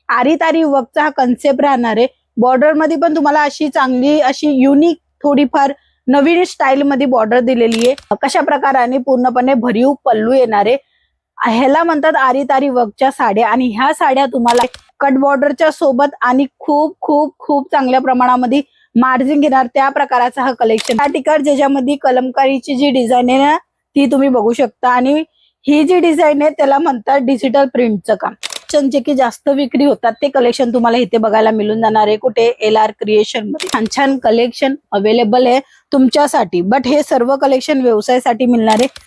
आरी तारी वर्कचा हा कन्सेप्ट राहणार आहे। बॉर्डर मध्ये पण तुम्हाला अशी चांगली अशी युनिक थोडीफार नवीन स्टाईल मध्ये बॉर्डर दिलेली आहे। कशा प्रकाराने पूर्णपणे भरीव पल्लू येणार आहे। ह्याला म्हणतात आरी तारी वर्कच्या साड्या आणि ह्या साड्या तुम्हाला कट बॉर्डरच्या सोबत आणि खूप खूप खूप चांगल्या प्रमाणामध्ये मार्जिन घेणार त्या प्रकाराचा हा कलेक्शन। या ठिकाणी ज्याच्यामध्ये कलमकारीची जी डिझाईन आहे ना ती तुम्ही बघू शकता आणि ही जी डिझाईन आहे त्याला म्हणतात डिजिटल प्रिंटचं काम। जे की जास्त विक्री होतात ते कलेक्शन तुम्हाला इथे बघायला मिळून जाणार आहे। कुठे LR क्रिएशन मध्ये छान छान कलेक्शन अवेलेबल आहे तुमच्यासाठी। बट हे सर्व कलेक्शन व्यवसायासाठी मिळणार आहे।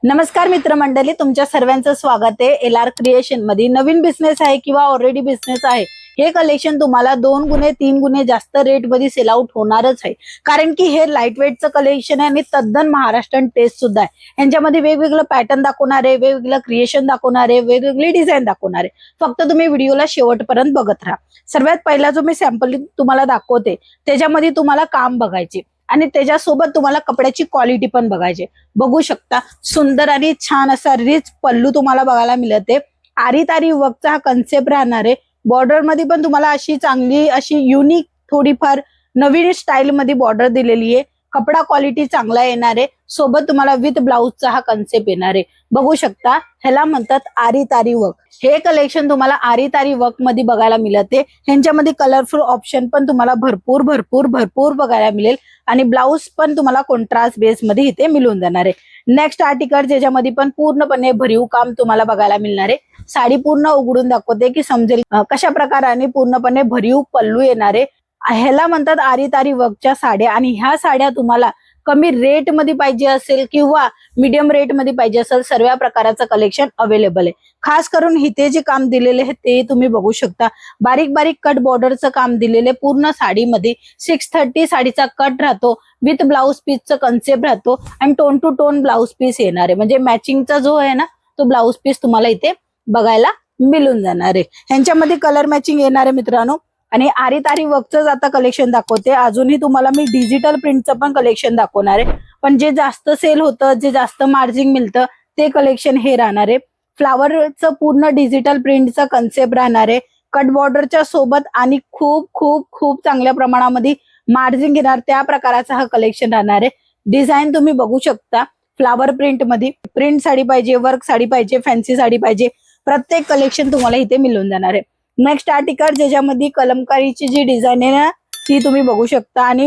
नमस्कार मित्रमंडळी, तुमच्या सर्वांचं स्वागत आहे LR क्रिएशन मध्ये। नवीन बिझनेस आहे किंवा ऑलरेडी बिझनेस आहे, हे कलेक्शन तुम्हाला 2 गुणे 3 गुणे जास्त रेट मध्ये सेल आउट होणारच आहे। कारण की हे लाईट वेटचं कलेक्शन आहे आणि तद्दन महाराष्ट्रीयन टेस्ट सुद्धा आहे। यांच्यामध्ये वेगवेगळं पॅटर्न दाखवणार आहे, वेगवेगळं क्रिएशन दाखवणार आहे, वेगवेगळी डिझाईन दाखवणार आहे। फक्त तुम्ही व्हिडिओला शेवटपर्यंत बघत राहा। सर्वात पहिला जो मी सॅम्पल तुम्हाला दाखवते त्याच्यामध्ये तुम्हाला काम बघायचे आणि त्याच्यासोबत तुम्हाला कपड्याची क्वालिटी पण बघायची। बघू शकता सुंदर आणि छान असा रिच पल्लू तुम्हाला बघायला मिळते। आरी तारी वर्कचा हा कन्सेप्ट राहणार आहे। बॉर्डर मध्ये पण तुम्हाला अशी चांगली अशी युनिक थोडीफार नवीन स्टाईल मध्ये बॉर्डर दिलेली आहे। कपडा क्वालिटी चांगला येणार आहे। सोबत तुम्हाला विथ ब्लाउजचा हा कन्सेप्ट येणार आहे। बघू शकता ह्याला म्हणतात आरी तारी वर्क। हे कलेक्शन तुम्हाला आरी तारी वर्क मध्ये बघायला मिळते। ह्यांच्यामध्ये कलरफुल ऑप्शन पण तुम्हाला भरपूर भरपूर भरपूर बघायला मिळेल आणि ब्लाउज पण तुम्हाला कॉन्ट्रास्ट बेस मध्ये इथे मिळून जाणार आहे। नेक्स्ट आर्टिकल ज्याच्यामध्ये पण पूर्णपणे भरीव काम तुम्हाला बघायला मिळणार आहे। साडी पूर्ण उघडून दाखवते की समजेल कशा प्रकाराने पूर्णपणे भरीव पल्लू येणार आहे। ह्याला म्हणतात आरी तारी वर्कच्या साड्या आणि ह्या साड्या तुम्हाला कमी रेट मध्ये पाहिजे असेल किंवा मीडियम रेट मध्ये पाहिजे असेल, सर्व प्रकाराचं कलेक्शन अवेलेबल आहे। खास करून इथे जे काम दिलेले आहे ते तुम्ही बघू शकता। बारीक बारीक कट बॉर्डरचं काम दिलेले पूर्ण साडीमध्ये 630 साडीचा कट राहतो, विथ ब्लाउज पीसचं कन्सेप्ट राहतो आणि tone to tone blouse piece येणार आहे। म्हणजे मॅचिंगचा जो आहे ना तो ब्लाउज पीस तुम्हाला इथे बघायला मिळून जाणार आहे। ह्यांच्यामध्ये कलर मॅचिंग येणार आहे मित्रांनो। आणि आरी तारी वर्कचं आता कलेक्शन दाखवते। अजूनही तुम्हाला मी डिजिटल प्रिंटचं पण कलेक्शन दाखवणार आहे, पण जे जास्त सेल होतं, जे जास्त मार्जिन मिळतं ते कलेक्शन हे राहणार आहे। फ्लावरचं पूर्ण डिजिटल प्रिंटचा कन्सेप्ट राहणार आहे। कट बॉर्डरच्या सोबत आणि खूप खूप खूप चांगल्या प्रमाणामध्ये मार्जिन घेणार त्या प्रकाराचा हा कलेक्शन राहणार आहे। डिझाईन तुम्ही बघू शकता। फ्लावर प्रिंट मध्ये प्रिंट साडी पाहिजे, वर्क साडी पाहिजे, फॅन्सी साडी पाहिजे, प्रत्येक कलेक्शन तुम्हाला इथे मिळून जाणार आहे। नेक्स्ट आर्टिकल ज्याच्यामध्ये कलमकारीची जी डिझाईन आहे ना ती तुम्ही बघू शकता आणि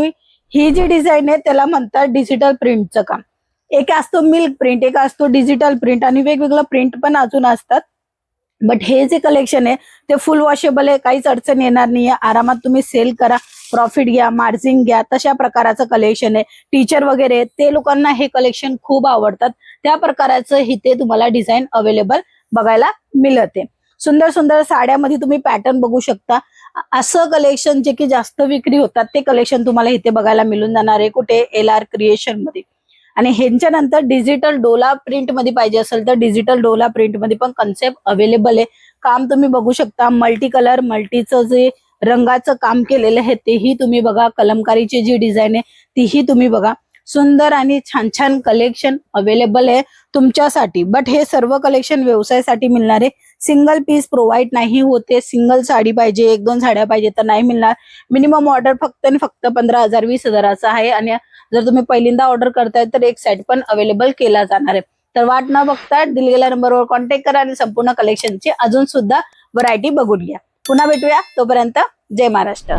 ही जी डिझाईन आहे त्याला म्हणतात डिजिटल प्रिंटचं काम। एक असतो मिल्क प्रिंट, एक असतो डिजिटल प्रिंट आणि वेगवेगळं प्रिंट पण अजून असतात। बट हे जे कलेक्शन आहे ते फुल वॉशेबल आहे, काहीच अडचण येणार नाहीये। आरामात तुम्ही सेल करा, प्रॉफिट घ्या, मार्जिन घ्या, तशा प्रकाराचं कलेक्शन आहे। टीचर वगैरे ते लोकांना हे कलेक्शन खूप आवडतात, त्या प्रकाराचं इथे तुम्हाला डिझाईन अवेलेबल बघायला मिळते। सुंदर सुंदर साड्यामध्ये तुम्ही पॅटर्न बघू शकता। असं कलेक्शन जे की जास्त विक्री होतात ते कलेक्शन तुम्हाला इथे बघायला मिळून जाणार आहे। कुठे LR क्रिएशन मध्ये। आणि ह्यांच्या नंतर डिजिटल डोला प्रिंट मध्ये पाहिजे असेल तर डिजिटल डोला प्रिंट मध्ये पण कन्सेप्ट अवेलेबल आहे। काम तुम्ही बघू शकता। मल्टी कलर मल्टीचं जे रंगाचं काम केलेलं आहे तेही तुम्ही बघा। कलमकारीची जी डिझाईन आहे तीही तुम्ही बघा। सुंदर आणि छान छान कलेक्शन अवेलेबल आहे तुमच्यासाठी। बट हे सर्व कलेक्शन व्यवसायासाठी मिळणार आहे। सिंगल पीस प्रोव्हाइड नाही होते। सिंगल साडी पाहिजे, 1-2 साड्या पाहिजे तर नाही मिळणार। मिनिमम ऑर्डर फक्त आणि फक्त 15,000 20,000 आहे आणि जर तुम्ही पहिल्यांदा ऑर्डर करताय तर एक सेट पण अवेलेबल केला जाणार आहे। तर वाट न बघता दिलेल्या नंबरवर कॉन्टॅक्ट करा आणि संपूर्ण कलेक्शनची अजून सुद्धा व्हरायटी बघून घ्या। पुन्हा भेटूया, तोपर्यंत जय महाराष्ट्र।